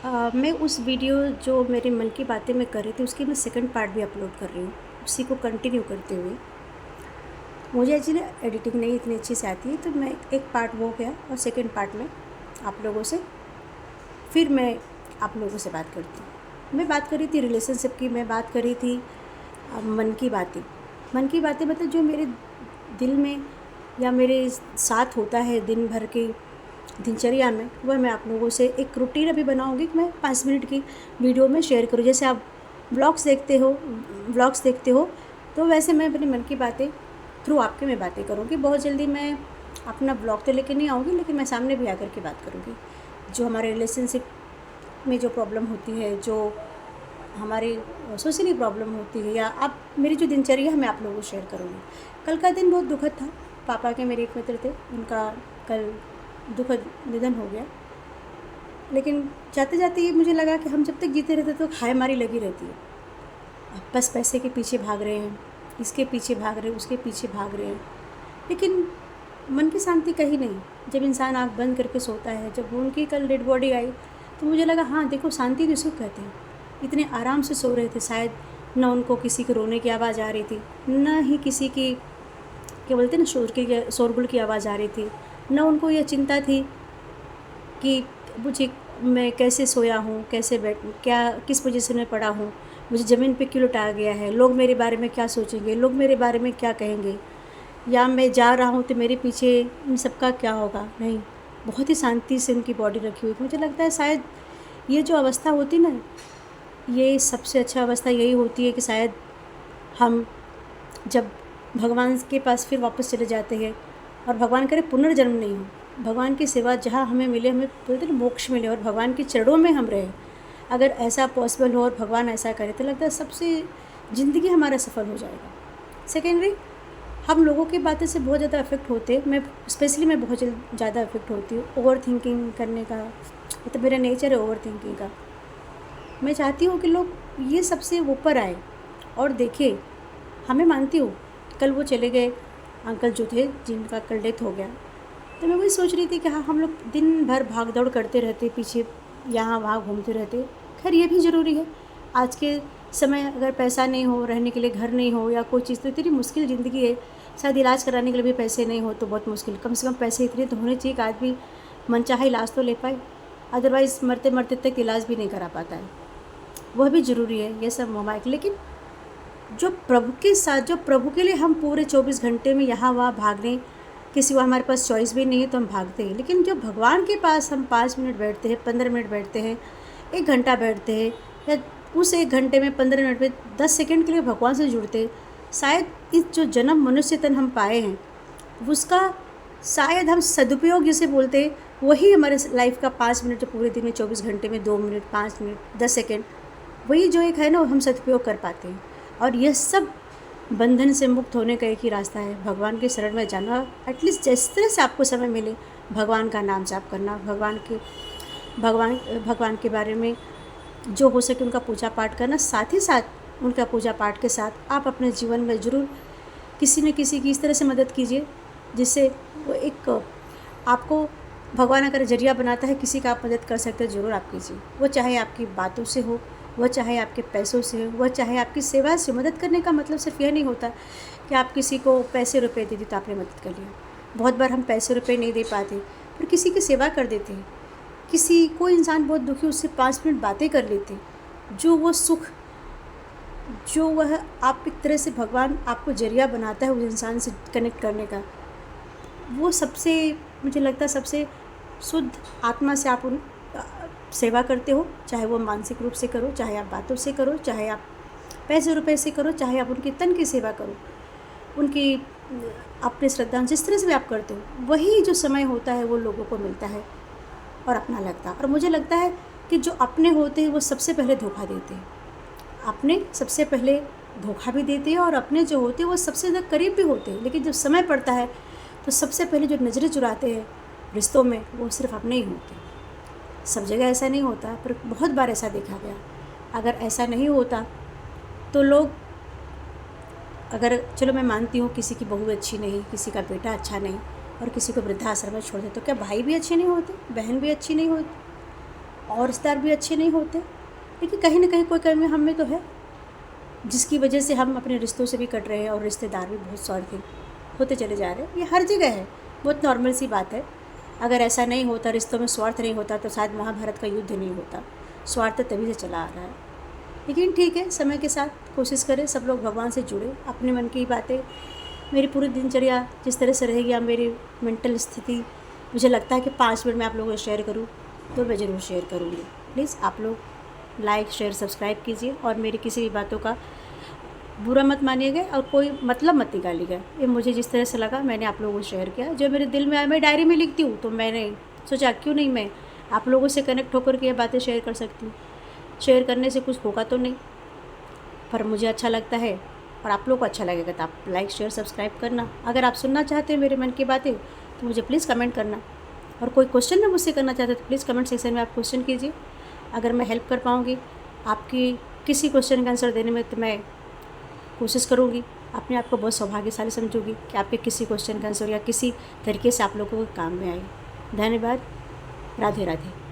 मैं उस वीडियो जो मेरे मन की बातें मैं कर रही थी उसकी मैं सेकंड पार्ट भी अपलोड कर रही हूँ, उसी को कंटिन्यू करते हुए। मुझे एक्चुअली एडिटिंग नहीं इतनी अच्छी से आती है, तो मैं एक पार्ट वो गया और सेकंड पार्ट में आप लोगों से फिर मैं आप लोगों से बात करती हूँ। मैं बात कर रही थी रिलेशनशिप की, मैं बात कर रही थी मन की बातें मतलब जो मेरे दिल में या मेरे साथ होता है दिन भर की दिनचर्या में, वह मैं आप लोगों से एक रूटीन अभी बनाऊंगी कि मैं 5 मिनट की वीडियो में शेयर करूँ। जैसे आप व्लॉग्स देखते हो तो वैसे मैं अपने मन की बातें थ्रू आपके मैं बातें करूँगी। बहुत जल्दी मैं अपना ब्लॉग तो लेके नहीं आऊँगी, लेकिन मैं सामने भी आकर के बात करूँगी। जो हमारे रिलेशनशिप में जो प्रॉब्लम होती है, जो हमारी सोशली प्रॉब्लम होती है, या आप मेरी जो दिनचर्या है मैं आप लोगों को शेयर करूँगी। कल का दिन बहुत दुखद था। पापा के मेरे एक मित्र थे, उनका कल दुखद निधन हो गया। लेकिन जाते जाते ये मुझे लगा कि हम जब तक जीते रहते तो हाय मारी लगी रहती है। बस पैसे के पीछे भाग रहे हैं, इसके पीछे भाग रहे हैं, उसके पीछे भाग रहे हैं, लेकिन मन की शांति कहीं नहीं। जब इंसान आँख बंद करके सोता है, जब उनकी कल डेड बॉडी आई तो मुझे लगा हाँ देखो, शांति तो इसको कहते हैं। इतने आराम से सो रहे थे, शायद न उनको किसी के रोने की आवाज़ आ रही थी, न ही किसी की क्या बोलते हैं ना शोरगुल की आवाज़ आ रही थी, न उनको यह चिंता थी कि मुझे मैं कैसे सोया हूँ, कैसे क्या किस पोजीशन में पड़ा हूँ, मुझे ज़मीन पे क्यों लुटाया गया है, लोग मेरे बारे में क्या सोचेंगे, लोग मेरे बारे में क्या कहेंगे, या मैं जा रहा हूँ तो मेरे पीछे इन सब का क्या होगा। नहीं, बहुत ही शांति से उनकी बॉडी रखी हुई थी। मुझे लगता है शायद ये जो अवस्था होती ना, ये सबसे अच्छा अवस्था यही होती है कि शायद हम जब भगवान के पास फिर वापस चले जाते हैं, और भगवान करे पुनर्जन्म नहीं हो, भगवान की सेवा जहाँ हमें मिले, हमें बोलते ना मोक्ष मिले और भगवान के चरणों में हम रहें। अगर ऐसा पॉसिबल हो और भगवान ऐसा करे तो लगता है सबसे ज़िंदगी हमारा सफल हो जाएगा। सेकेंडरी, हम लोगों की बातें से बहुत ज़्यादा अफेक्ट होते हैं। मैं बहुत ज़्यादा अफेक्ट होती हूँ ओवर थिंकिंग करने का, मतलब मेरा नेचर है ओवर थिंकिंग का। मैं चाहती हूँ कि लोग ये सबसे ऊपर आए और देखें। हमें मानती हूँ कल वो चले गए अंकल जो थे, जिनका कल डेथ हो गया, तो मैं वही सोच रही थी कि हाँ हम लोग दिन भर भाग दौड़ करते रहते, पीछे यहाँ वहाँ घूमते रहते। खैर ये भी ज़रूरी है। आज के समय अगर पैसा नहीं हो, रहने के लिए घर नहीं हो या कोई चीज़, तो इतनी मुश्किल ज़िंदगी है। शायद इलाज कराने के लिए भी पैसे नहीं हो तो बहुत मुश्किल। कम से कम पैसे इतने तो होने चाहिए कि आदमी मनचाहा इलाज तो ले पाए, अदरवाइज़ मरते मरते तक इलाज भी नहीं करा पाता है। वह भी ज़रूरी है ये सब मोबाइल। लेकिन जो प्रभु के साथ, जो प्रभु के लिए हम पूरे 24 घंटे में यहाँ वहाँ भागने, किसी को हमारे पास चॉइस भी नहीं है तो हम भागते हैं। लेकिन जो भगवान के पास हम 5 मिनट बैठते हैं, 15 मिनट बैठते हैं, 1 घंटा बैठते हैं, या उस 1 घंटे में 15 मिनट में 10 सेकंड के लिए भगवान से जुड़ते हैं, शायद इस जो जन्म मनुष्य तन हम पाए हैं उसका शायद हम सदुपयोग जिसे बोलते हैं, वही हमारे लाइफ का 5 मिनट, जो पूरे दिन में 24 घंटे में 2 मिनट, 5 मिनट, 10 सेकेंड, वही जो एक है ना, हम सदुपयोग कर पाते हैं। और यह सब बंधन से मुक्त होने का एक ही रास्ता है, भगवान के शरण में जाना। एटलीस्ट जिस तरह से आपको समय मिले भगवान का नाम जाप करना, भगवान के बारे में जो हो सके उनका पूजा पाठ करना। साथ ही साथ उनका पूजा पाठ के साथ आप अपने जीवन में ज़रूर किसी न किसी की इस तरह से मदद कीजिए जिससे वो एक आपको भगवान अगर जरिया बनाता है, किसी का आप मदद कर सकते हैं, ज़रूर आप कीजिए। वो चाहे आपकी बातों से हो, वह चाहे आपके पैसों से हो, वह चाहे आपकी सेवा से। मदद करने का मतलब सिर्फ यह नहीं होता कि आप किसी को पैसे रुपए दे दी तो आपने मदद कर लिया। बहुत बार हम पैसे रुपए नहीं दे पाते, फिर किसी की सेवा कर देते हैं। कोई इंसान बहुत दुखी, उससे 5 मिनट बातें कर लेते, जो वो सुख, जो वह आप एक तरह से भगवान आपको जरिया बनाता है उस इंसान से कनेक्ट करने का, वो सबसे, मुझे लगता है सबसे शुद्ध आत्मा से आप उन सेवा करते हो। चाहे वो मानसिक रूप से करो, चाहे आप बातों से करो, चाहे आप पैसे रुपए से करो, चाहे आप उनके तन की सेवा करो, उनकी अपने श्रद्धा जिस तरह से भी आप करते हो, वही जो समय होता है वो लोगों को मिलता है और अपना लगता है। और मुझे लगता है कि जो अपने होते हैं वो सबसे पहले धोखा देते हैं, अपने सबसे पहले धोखा भी देते हैं, और अपने जो होते हैं वो सबसे ज़्यादा करीब भी होते हैं। लेकिन जब समय पड़ता है तो सबसे पहले जो नज़रें चुराते हैं रिश्तों में, वो सिर्फ अपने ही होते हैं। सब जगह ऐसा नहीं होता, पर बहुत बार ऐसा देखा गया। अगर ऐसा नहीं होता तो लोग, अगर चलो मैं मानती हूँ किसी की बहू अच्छी नहीं, किसी का बेटा अच्छा नहीं, और किसी को वृद्धाश्रम में छोड़ दे, तो क्या भाई भी अच्छे नहीं होते, बहन भी अच्छी नहीं होती? और रिश्तेदार भी अच्छे नहीं होते, लेकिन कहीं ना कहीं कोई कमी हम में तो है, जिसकी वजह से हम अपने रिश्तों से भी कट रहे हैं और रिश्तेदार भी बहुत स्वार्थी होते चले जा रहे हैं। ये हर जगह है, बहुत नॉर्मल सी बात है। अगर ऐसा नहीं होता, रिश्तों में स्वार्थ नहीं होता, तो शायद महाभारत का युद्ध नहीं होता। स्वार्थ तभी से चला आ रहा है। लेकिन ठीक है, समय के साथ कोशिश करें सब लोग भगवान से जुड़े, अपने मन की बातें। मेरी पूरी दिनचर्या जिस तरह से रहेगी, या मेरी मेंटल स्थिति, मुझे लगता है कि 5 मिनट में आप लोगों को शेयर करूँ तो मैं ज़रूर शेयर करूँगी। प्लीज़ आप लोग लाइक शेयर सब्सक्राइब कीजिए, और मेरी किसी भी बातों का बुरा मत मानिएगा और कोई मतलब मत निकालिएगा। ये मुझे जिस तरह से लगा मैंने आप लोगों को शेयर किया, जो मेरे दिल में आया। मैं डायरी में लिखती हूँ, तो मैंने सोचा क्यों नहीं मैं आप लोगों से कनेक्ट होकर के ये बातें शेयर कर सकती हूँ। शेयर करने से कुछ होगा तो नहीं, पर मुझे अच्छा लगता है और आप लोगों को अच्छा लगेगा, तो आप लाइक शेयर सब्सक्राइब करना। अगर आप सुनना चाहते हैं मेरे मन की बातें, तो मुझे प्लीज़ कमेंट करना, और कोई क्वेश्चन भी मुझसे करना चाहते हैं तो प्लीज़ कमेंट सेक्शन में आप क्वेश्चन कीजिए। अगर मैं हेल्प कर पाऊँगी आपकी किसी क्वेश्चन का आंसर देने में, तो मैं कोशिश करूँगी। अपने आप को बहुत सौभाग्यशाली समझूंगी कि आपके किसी क्वेश्चन का आंसर या किसी तरीके से आप लोगों को काम में आए। धन्यवाद। राधे राधे।